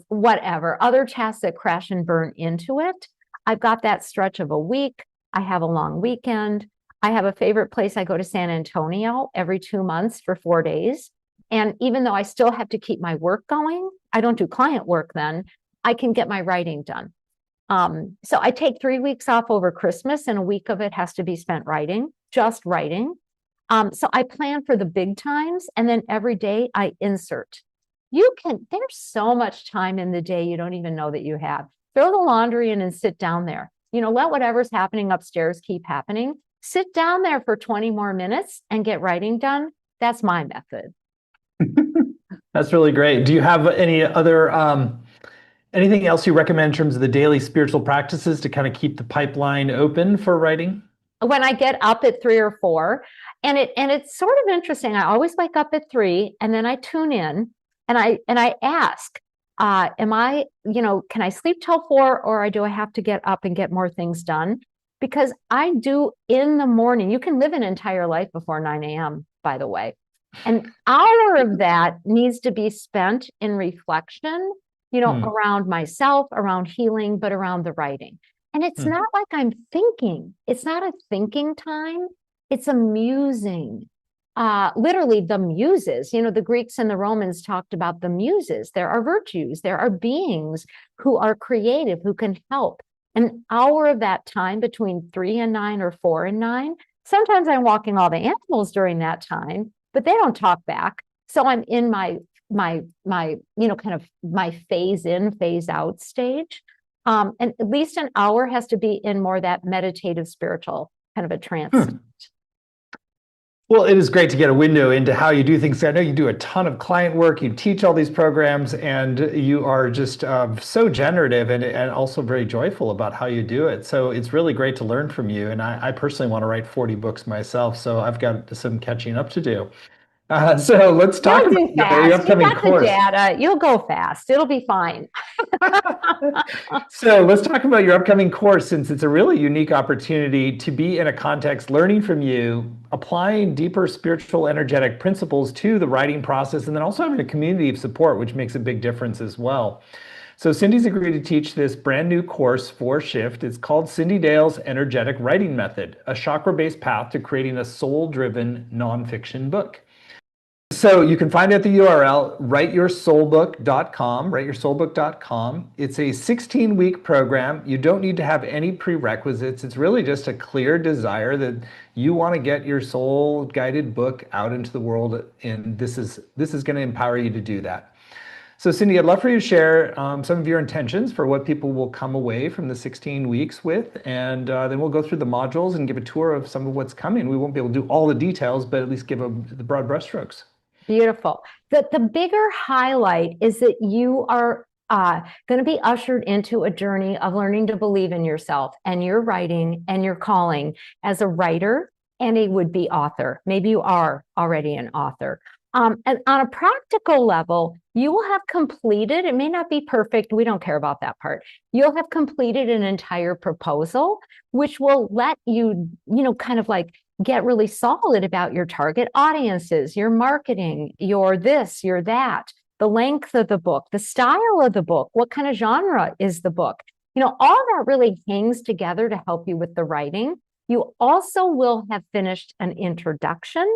whatever other tasks that crash and burn into it, I've got that stretch of a week. I have a long weekend. I have a favorite place. I go to San Antonio every 2 months for 4 days. And even though I still have to keep my work going, I don't do client work then, I can get my writing done. So I take 3 weeks off over Christmas, and a week of it has to be spent writing, just writing. So I plan for the big times, and then every day I insert. There's so much time in the day you don't even know that you have. Throw the laundry in and sit down there. Let whatever's happening upstairs keep happening. Sit down there for 20 more minutes and get writing done. That's my method. That's really great. Do you have anything else you recommend in terms of the daily spiritual practices to kind of keep the pipeline open for writing? When I get up at 3 or 4, and it's sort of interesting. I always wake up at 3, and then I tune in, and I ask, am I, can I sleep till 4, or do I have to get up and get more things done? Because I do in the morning. You can live an entire life before 9 a.m., by the way. An hour of that needs to be spent in reflection, Hmm. around myself, around healing, but around the writing. And it's Hmm. not like I'm thinking. It's not a thinking time. It's a musing. Literally the muses, the Greeks and the Romans talked about the muses. There are virtues. There are beings who are creative, who can help. An hour of that time between 3 and 9 or 4 and 9. Sometimes I'm walking all the animals during that time, but they don't talk back. So I'm in my kind of my phase in, phase out stage. And at least an hour has to be in more that meditative, spiritual kind of a trance. Hmm. Well, it is great to get a window into how you do things. I know you do a ton of client work, you teach all these programs, and you are just so generative and also very joyful about how you do it. So it's really great to learn from you. And I personally want to write 40 books myself, so I've got some catching up to do. So let's talk You'll about do your fast. You upcoming got the course. data. You'll go fast. It'll be fine. So let's talk about your upcoming course since it's a really unique opportunity to be in a context learning from you, applying deeper spiritual energetic principles to the writing process, and then also having a community of support, which makes a big difference as well. So Cyndi's agreed to teach this brand new course for Shift. It's called Cyndi Dale's Energetic Writing Method, a chakra-based path to creating a soul-driven nonfiction book. So you can find it at the URL, writeyoursoulbook.com, writeyoursoulbook.com. It's a 16-week program. You don't need to have any prerequisites. It's really just a clear desire that you want to get your soul-guided book out into the world, and this is going to empower you to do that. So Cyndi, I'd love for you to share some of your intentions for what people will come away from the 16 weeks with, and then we'll go through the modules and give a tour of some of what's coming. We won't be able to do all the details, but at least give the broad brushstrokes. Beautiful. The bigger highlight is that you are going to be ushered into a journey of learning to believe in yourself and your writing and your calling as a writer and a would-be author. Maybe you are already an author. And on a practical level, you will have completed, it may not be perfect, we don't care about that part. You'll have completed an entire proposal, which will let you, kind of like get really solid about your target audiences, your marketing, your this, your that, the length of the book, the style of the book, what kind of genre is the book. All that really hangs together to help you with the writing. You also will have finished an introduction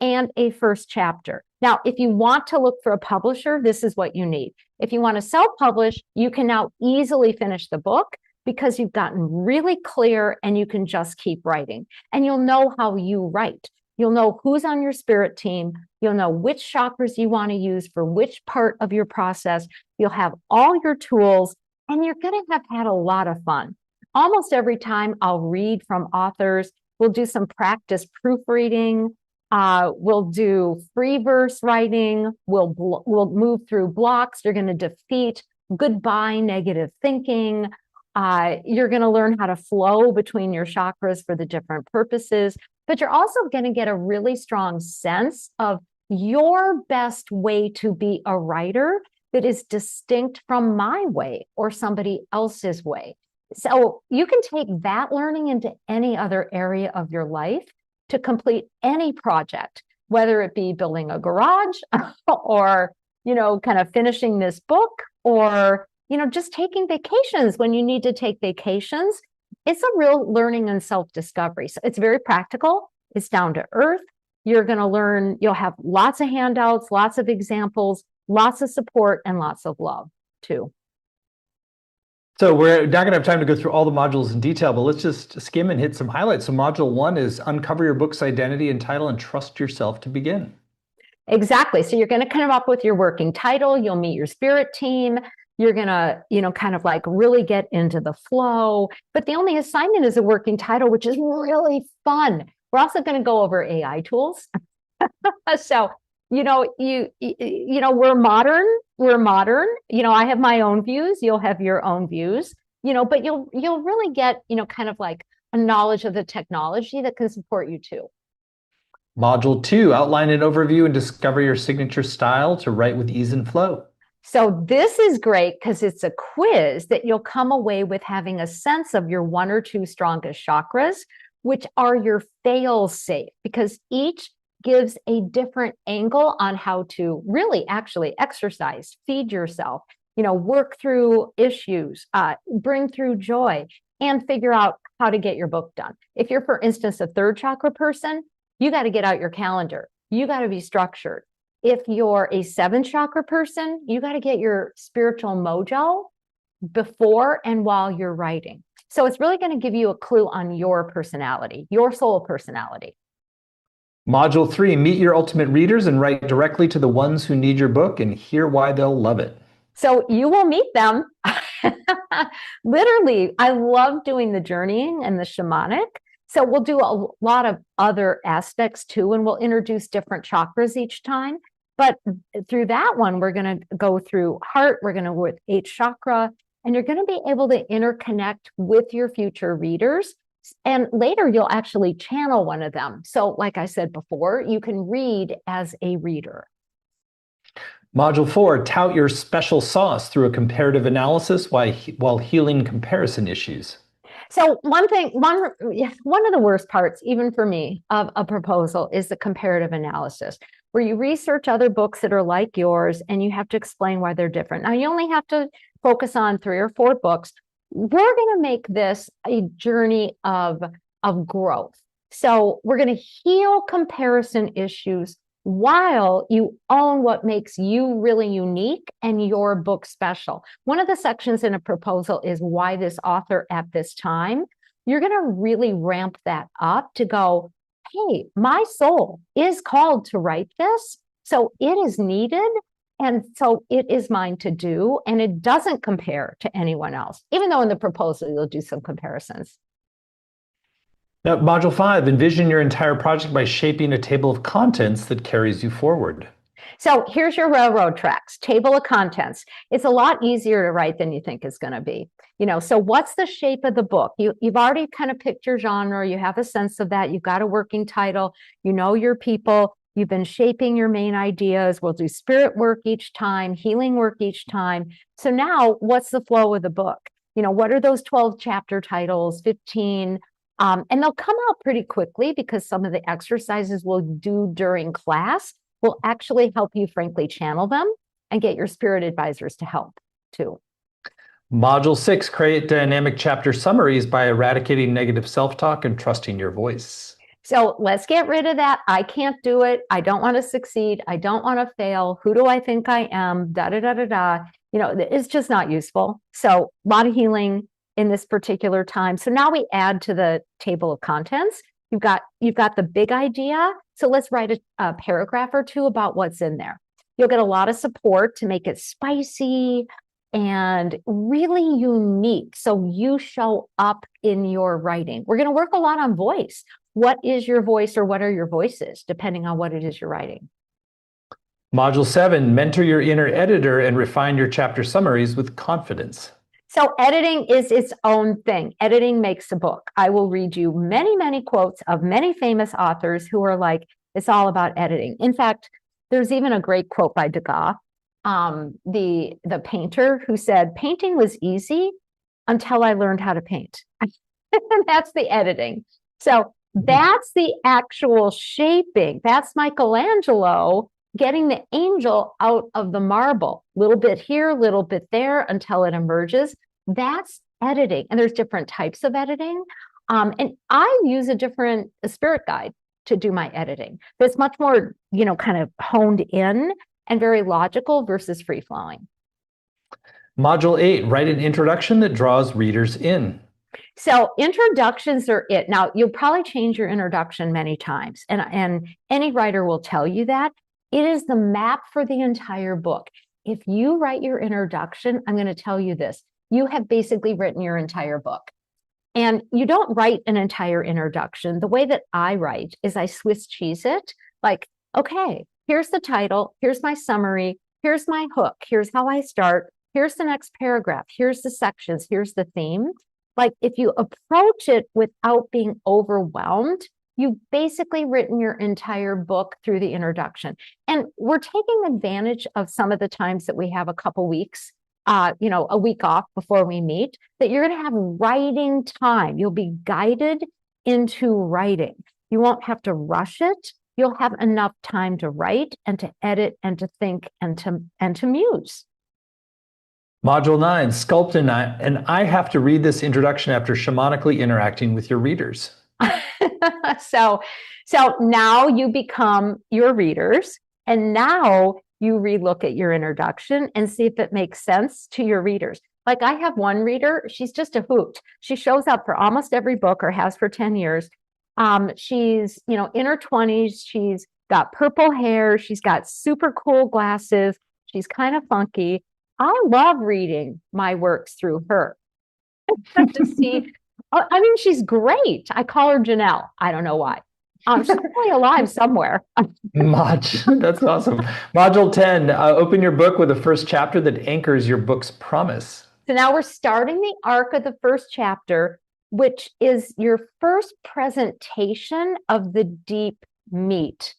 and a first chapter. Now, if you want to look for a publisher, this is what you need. If you want to self-publish, you can now easily finish the book because you've gotten really clear and you can just keep writing. And you'll know how you write. You'll know who's on your spirit team. You'll know which chakras you want to use for which part of your process. You'll have all your tools, and you're going to have had a lot of fun. Almost every time I'll read from authors, we'll do some practice proofreading. We'll do free verse writing. We'll move through blocks. You're going to defeat goodbye negative thinking. You're going to learn how to flow between your chakras for the different purposes, but you're also going to get a really strong sense of your best way to be a writer that is distinct from my way or somebody else's way. So you can take that learning into any other area of your life to complete any project, whether it be building a garage or, kind of finishing this book or, just taking vacations when you need to take vacations. It's a real learning and self-discovery. So it's very practical. It's down to earth. You're going to learn, you'll have lots of handouts, lots of examples, lots of support, and lots of love too. So we're not going to have time to go through all the modules in detail, but let's just skim and hit some highlights. So module 1 is uncover your book's identity and title and trust yourself to begin. Exactly. So you're going to come up with your working title. You'll meet your spirit team. You're going to, kind of like really get into the flow. But the only assignment is a working title, which is really fun. We're also going to go over AI tools. So, we're modern. We're modern. I have my own views. You'll have your own views, but you'll really get, kind of like a knowledge of the technology that can support you too. Module 2, outline an overview and discover your signature style to write with ease and flow. So this is great because it's a quiz that you'll come away with having a sense of your 1 or 2 strongest chakras, which are your fail safe, because each gives a different angle on how to really actually exercise, feed yourself, work through issues, bring through joy, and figure out how to get your book done. If you're, for instance, a third chakra person, you got to get out your calendar. You got to be structured. If you're a seventh chakra person, you got to get your spiritual mojo before and while you're writing. So it's really going to give you a clue on your personality, your soul personality. Module 3, meet your ultimate readers and write directly to the ones who need your book and hear why they'll love it. So you will meet them. Literally, I love doing the journeying and the shamanic. So we'll do a lot of other aspects too, and we'll introduce different chakras each time. But through that one, we're going to go through heart, we're going to with 8th chakra, and you're going to be able to interconnect with your future readers. And later, you'll actually channel one of them. So like I said before, you can read as a reader. Module 4, tout your special sauce through a comparative analysis while healing comparison issues. So one of the worst parts, even for me, of a proposal is the comparative analysis, where you research other books that are like yours and you have to explain why they're different. Now, you only have to focus on 3 or 4 books. We're going to make this a journey of growth. So we're going to heal comparison issues while you own what makes you really unique and your book special. One of the sections in a proposal is why this author at this time. You're going to really ramp that up to go, hey, my soul is called to write this, so it is needed, and so it is mine to do, and it doesn't compare to anyone else, even though in the proposal you'll do some comparisons. Now, Module 5, envision your entire project by shaping a table of contents that carries you forward. So here's your railroad tracks, table of contents. It's a lot easier to write than you think it's going to be. So what's the shape of the book? You've already kind of picked your genre. You have a sense of that. You've got a working title. You know your people. You've been shaping your main ideas. We'll do spirit work each time, healing work each time. So now what's the flow of the book? What are those 12 chapter titles, 15? And they'll come out pretty quickly because some of the exercises we'll do during class will actually help you, frankly, channel them and get your spirit advisors to help too. Module 6, create dynamic chapter summaries by eradicating negative self-talk and trusting your voice. So let's get rid of that. I can't do it. I don't want to succeed. I don't want to fail. Who do I think I am? Da, da, da, da, da. It's just not useful. So a lot of healing in this particular time. So now we add to the table of contents. You've got the big idea. So let's write a paragraph or 2 about what's in there. You'll get a lot of support to make it spicy and really unique. So you show up in your writing. We're going to work a lot on voice. What is your voice, or what are your voices, depending on what it is you're writing? Module 7, mentor your inner editor and refine your chapter summaries with confidence. So editing is its own thing. Editing makes a book. I will read you many, many quotes of many famous authors who are like, it's all about editing. In fact, there's even a great quote by Degas, the painter, who said, painting was easy until I learned how to paint. And that's the editing. So that's the actual shaping. That's Michelangelo getting the angel out of the marble, little bit here, little bit there, until it emerges. That's editing. And there's different types of editing. And I use a spirit guide to do my editing. That's much more, kind of honed in and very logical versus free flowing. Module 8, write an introduction that draws readers in. So introductions are it. Now, you'll probably change your introduction many times, and any writer will tell you that. It is the map for the entire book. If you write your introduction, I'm going to tell you this, you have basically written your entire book. And you don't write an entire introduction. The way that I write is I Swiss cheese it. Like, okay, here's the title, here's my summary, here's my hook, here's how I start, here's the next paragraph, here's the sections, here's the theme. Like, if you approach it without being overwhelmed, you've basically written your entire book through the introduction. And we're taking advantage of some of the times that we have a couple weeks, a week off before we meet, that you're going to have writing time. You'll be guided into writing. You won't have to rush it. you'll have enough time to write and to edit and to think and to muse. Module 9, sculpt and I have to read this introduction after shamanically interacting with your readers. So now you become your readers, and now you relook at your introduction and see if it makes sense to your readers. Like I have one reader, she's just a hoot. She shows up for almost every book, or has for 10 years. She's, in her 20s. She's got purple hair. She's got super cool glasses. She's kind of funky. I love reading my works through her to see. I mean, she's great. I call her Janelle. I don't know why. She's probably alive somewhere. That's awesome. Module 10, open your book with the first chapter that anchors your book's promise. So now we're starting the arc of the first chapter, which is your first presentation of the deep meat.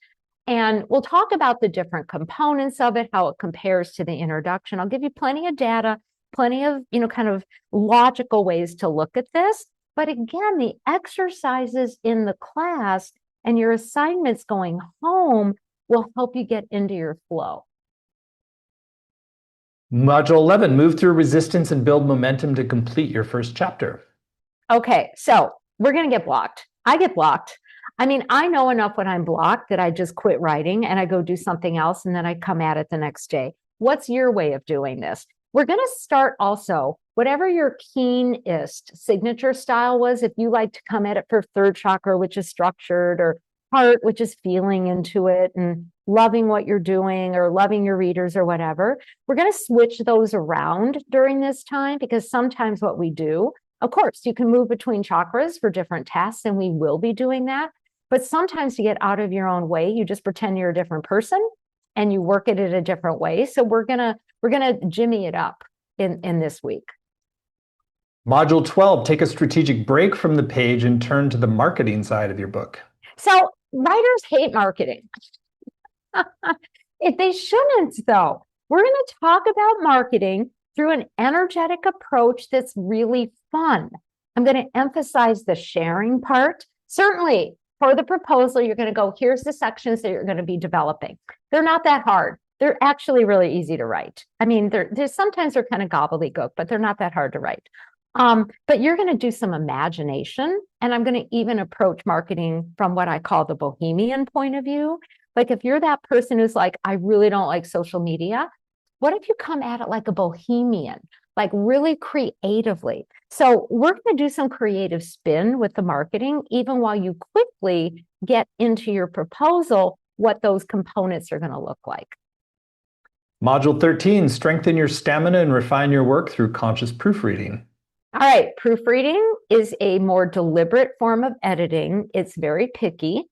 And we'll talk about the different components of it, how it compares to the introduction. I'll give you plenty of data, plenty of, kind of logical ways to look at this. But again, the exercises in the class and your assignments going home will help you get into your flow. Module 11, move through resistance and build momentum to complete your first chapter. Okay, so we're going to get blocked. I get blocked. I mean, I know enough when I'm blocked that I just quit writing and I go do something else, and then I come at it the next day. What's your way of doing this? We're going to start also, whatever your keenest signature style was, if you like to come at it for third chakra, which is structured, or heart, which is feeling into it and loving what you're doing or loving your readers or whatever, we're going to switch those around during this time, because sometimes what we do, of course, you can move between chakras for different tasks, and we will be doing that. But sometimes to get out of your own way, you just pretend you're a different person and you work it in a different way. So we're gonna jimmy it up in this week. Module 12, take a strategic break from the page and turn to the marketing side of your book. So writers hate marketing. If they shouldn't, though. We're going to talk about marketing through an energetic approach that's really fun. I'm going to emphasize the sharing part. Certainly, for the proposal, you're going to go, here's the sections that you're going to be developing. They're not that hard. They're actually really easy to write. I mean, sometimes they're kind of gobbledygook, but they're not that hard to write. But you're going to do some imagination, and I'm going to even approach marketing from what I call the bohemian point of view. Like if you're that person who's like, I really don't like social media, what if you come at it like a bohemian, like really creatively? So we're going to do some creative spin with the marketing, even while you quickly get into your proposal, what those components are going to look like. Module 13, strengthen your stamina and refine your work through conscious proofreading. All right, proofreading is a more deliberate form of editing. It's very picky.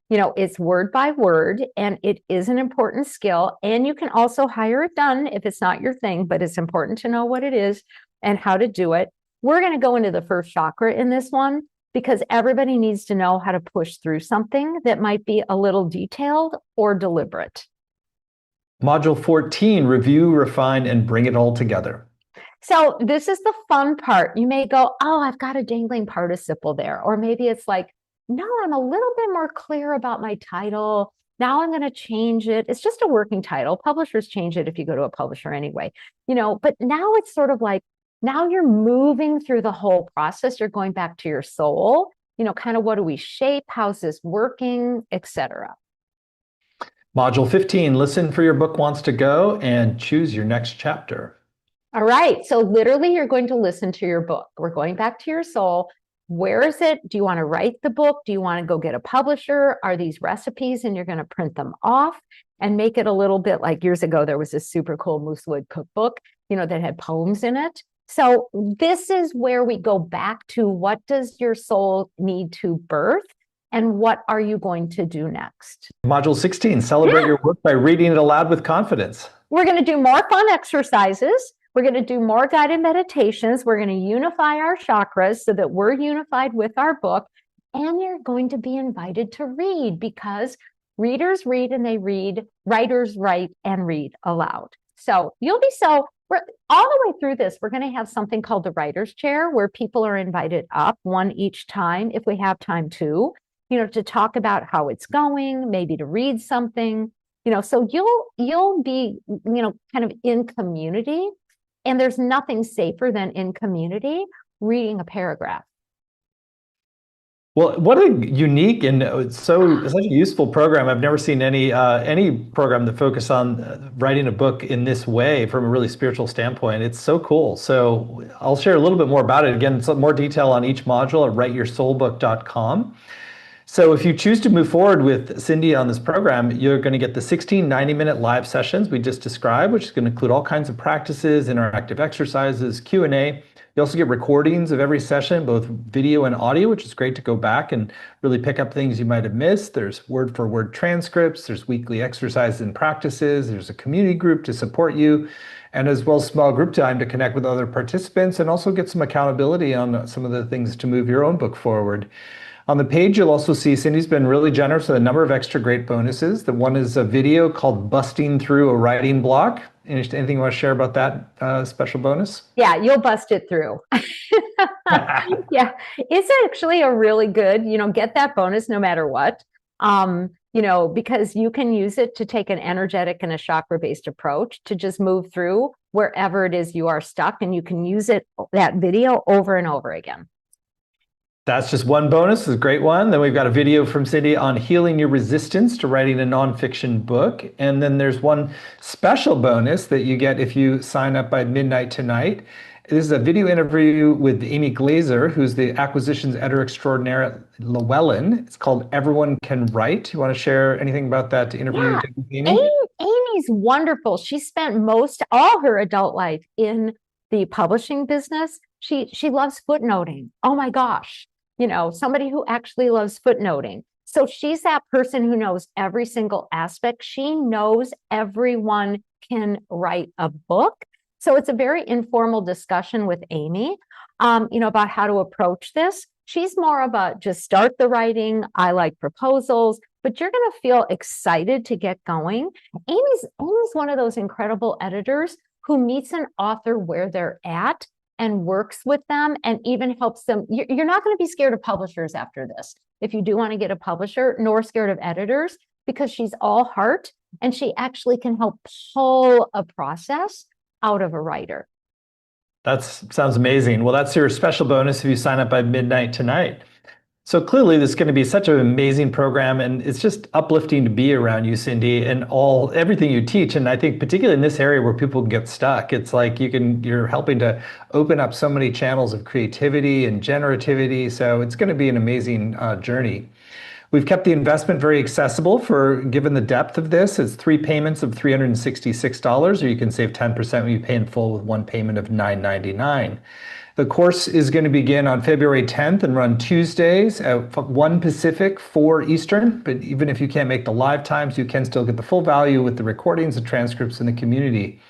It's word by word, and it is an important skill. And you can also hire it done if it's not your thing, but it's important to know what it is and how to do it. We're going to go into the first chakra in this one, because everybody needs to know how to push through something that might be a little detailed or deliberate. Module 14, review, refine, and bring it all together. So this is the fun part. You may go, oh, I've got a dangling participle there. Or maybe it's like, no, I'm a little bit more clear about my title. Now I'm going to change it. It's just a working title. Publishers change it if you go to a publisher anyway. But now it's sort of like, now you're moving through the whole process. You're going back to your soul, kind of what do we shape? How's this working, etc. Module 15, listen for your book wants to go and choose your next chapter. All right. So literally you're going to listen to your book. We're going back to your soul. Where is it? Do you want to write the book? Do you want to go get a publisher? Are these recipes and you're going to print them off and make it a little bit like years ago, there was this super cool moosewood cookbook, that had poems in it. So this is where we go back to what does your soul need to birth and what are you going to do next? Module 16, celebrate your work by reading it aloud with confidence. We're going to do more fun exercises. We're going to do more guided meditations. We're going to unify our chakras so that we're unified with our book. And you're going to be invited to read, because readers read and they read, writers write and read aloud. So we're all the way through this. We're going to have something called the writer's chair, where people are invited up one each time if we have time to. to talk about how it's going, maybe to read something, so you'll be, kind of in community. And there's nothing safer than in community reading a paragraph. Well, what a unique and such a useful program. I've never seen any program that focus on writing a book in this way from a really spiritual standpoint. It's so cool. So I'll share a little bit more about it. Again, some more detail on each module at writeyoursoulbook.com. So if you choose to move forward with Cyndi on this program, you're going to get the 16 90-minute live sessions we just described, which is going to include all kinds of practices, interactive exercises, Q&A. You also get recordings of every session, both video and audio, which is great to go back and really pick up things you might have missed. There's word-for-word transcripts, there's weekly exercises and practices, there's a community group to support you, and as well as small group time to connect with other participants and also get some accountability on some of the things to move your own book forward. On the page, you'll also see Cyndi's been really generous with a number of extra great bonuses. The one is a video called Busting Through a Writing Block. Anything you want to share about that special bonus? Yeah, you'll bust it through. Yeah, it's actually a really good, get that bonus no matter what. Because you can use it to take an energetic and a chakra-based approach to just move through wherever it is you are stuck, and you can use that video over and over again. That's just one bonus. It's a great one. Then we've got a video from Cyndi on healing your resistance to writing a nonfiction book. And then there's one special bonus that you get if you sign up by midnight tonight. This is a video interview with Amy Glazer, who's the acquisitions editor extraordinaire at Llewellyn. It's called Everyone Can Write. You want to share anything about that interview? Yeah. Amy's wonderful. She spent all her adult life in the publishing business. She loves footnoting. Oh my gosh. Somebody who actually loves footnoting. So she's that person who knows every single aspect. She knows everyone can write a book. So it's a very informal discussion with Amy, about how to approach this. She's more about just start the writing. I like proposals, but you're going to feel excited to get going. Amy's one of those incredible editors who meets an author where they're at and works with them and even helps them. You're not going to be scared of publishers after this. If you do want to get a publisher, nor scared of editors, because she's all heart and she actually can help pull a process out of a writer. That sounds amazing. Well, that's your special bonus if you sign up by midnight tonight. So clearly this is going to be such an amazing program, and it's just uplifting to be around you, Cyndi, and everything you teach. And I think particularly in this area where people can get stuck, it's like you're helping to open up so many channels of creativity and generativity. So it's going to be an amazing journey. We've kept the investment very accessible given the depth of this. It's 3 payments of $366, or you can save 10% when you pay in full with one payment of $999. The course is going to begin on February 10th and run Tuesdays at 1 Pacific, 4 Eastern. But even if you can't make the live times, you can still get the full value with the recordings, the transcripts, and the community.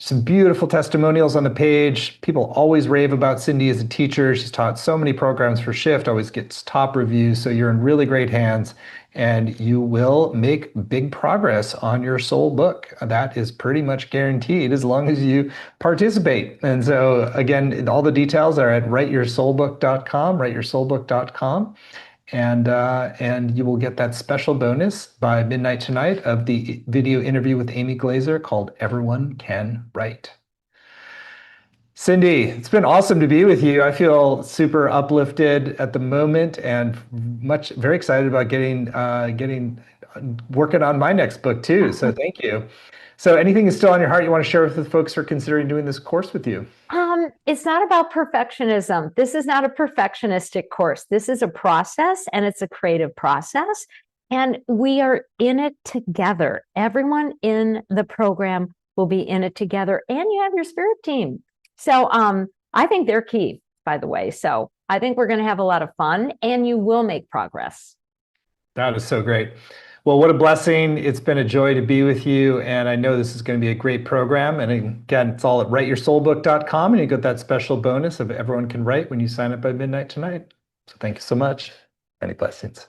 Some beautiful testimonials on the page. People always rave about Cyndi as a teacher. She's taught so many programs for Shift, always gets top reviews. So you're in really great hands, and you will make big progress on your soul book. That is pretty much guaranteed as long as you participate. And so again, all the details are at writeyoursoulbook.com, writeyoursoulbook.com. And you will get that special bonus by midnight tonight of the video interview with Amy Glazer called Everyone Can Write. Cyndi, it's been awesome to be with you. I feel super uplifted at the moment and very excited about working on my next book too. So thank you. So anything is still on your heart you want to share with the folks who are considering doing this course with you? It's not about perfectionism. This is not a perfectionistic course. This is a process, and it's a creative process. And we are in it together. Everyone in the program will be in it together, and you have your spirit team. So I think they're key, by the way. So I think we're going to have a lot of fun, and you will make progress. That is so great. Well, what a blessing. It's been a joy to be with you. And I know this is going to be a great program. And again, it's all at writeyoursoulbook.com. And you get that special bonus of Everyone Can Write when you sign up by midnight tonight. So thank you so much. Many blessings.